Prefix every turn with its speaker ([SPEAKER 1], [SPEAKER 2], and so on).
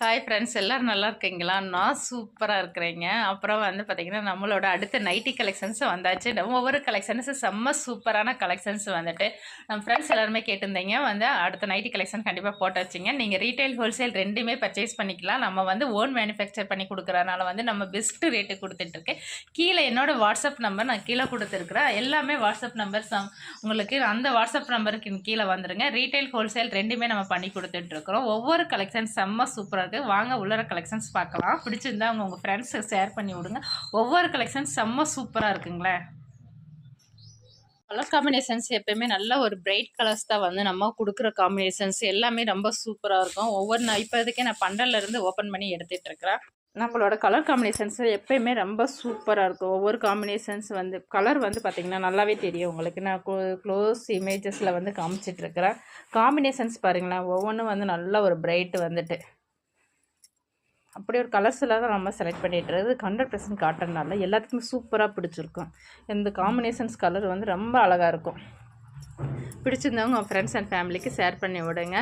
[SPEAKER 1] Hi friends, எல்லாரும் நல்லா இருக்கீங்களா? நான் சூப்பராக இருக்கிறேங்க. அப்புறம் வந்து பார்த்தீங்கன்னா, நம்மளோட அடுத்த நைட்டி கலெக்ஷன்ஸ் வந்தாச்சு. நம்ம ஒவ்வொரு கலெக்ஷன்ஸ் செம்ம சூப்பரான கலெக்ஷன்ஸ் வந்துட்டு நம்ம ஃப்ரெண்ட்ஸ் எல்லாருமே கேட்டிருந்தீங்க. வந்து அடுத்த நைட்டி கலெக்ஷன் கண்டிப்பாக போட்டு வச்சிங்க. நீங்கள் ரீட்டைல் ஹோல்சேல் ரெண்டுமே பர்ச்சேஸ் பண்ணிக்கலாம். நம்ம வந்து ஓன் மேனுஃபேக்சர் பண்ணி கொடுக்குறதுனால வந்து நம்ம பெஸ்ட்டு ரேட்டு கொடுத்துட்ருக்கேன். கீழே என்னோட வாட்ஸ்அப் நம்பர் நான் கீழே கொடுத்துருக்குறேன். எல்லாமே வாட்ஸ்அப் நம்பர் உங்களுக்கு அந்த வாட்ஸ்அப் நம்பருக்கு கீழே வந்துடுங்க. ரீட்டைல் ஹோல்சேல் ரெண்டுமே நம்ம பண்ணி கொடுத்துட்ருக்குறோம். ஒவ்வொரு கலெக்ஷன் செம்ம சூப்பராக இருக்குது. வாங்க உள்ளர கலெக்ஷன்ஸ் பார்க்கலாம். பிடிச்சிருந்தா உங்கள் ஃப்ரெண்ட்ஸுக்கு ஷேர் பண்ணி விடுங்க. ஒவ்வொரு கலெக்ஷன் செம்ம சூப்பராக இருக்குங்களே. கலர் காம்பினேஷன்ஸ் எப்பயுமே நல்ல ஒரு பிரைட் கலர்ஸ் தான் வந்து நம்ம கொடுக்குற காம்பினேஷன்ஸ் எல்லாமே ரொம்ப சூப்பராக இருக்கும். ஒவ்வொரு இப்போதைக்கே நான் பண்டல்லேருந்து ஓப்பன் பண்ணி எடுத்துகிட்டு இருக்கிறேன். நம்மளோட கலர் காம்பினேஷன்ஸ் எப்பயுமே ரொம்ப சூப்பராக இருக்கும். ஒவ்வொரு காம்பினேஷன்ஸ் வந்து கலர் வந்து பார்த்திங்கன்னா நல்லாவே தெரியும் உங்களுக்கு. நான் க்ளோஸ் இமேஜஸில் வந்து காமிச்சிட்ருக்கிறேன். காம்பினேஷன்ஸ் பாருங்களேன், ஒவ்வொன்றும் வந்து நல்ல ஒரு பிரைட் வந்துட்டு அப்படி ஒரு கலர்ஸில் தான் நம்ம செலக்ட் பண்ணிட்டுறது. 100% காட்டன்னால எல்லாத்துக்குமே சூப்பராக பிடிச்சிருக்கும். இந்த காம்பினேஷன்ஸ் கலர் வந்து ரொம்ப அழகாக இருக்கும். பிடிச்சிருந்தவங்க உங்கள் ஃப்ரெண்ட்ஸ் அண்ட் ஃபேமிலிக்கு ஷேர் பண்ணி விடுங்க.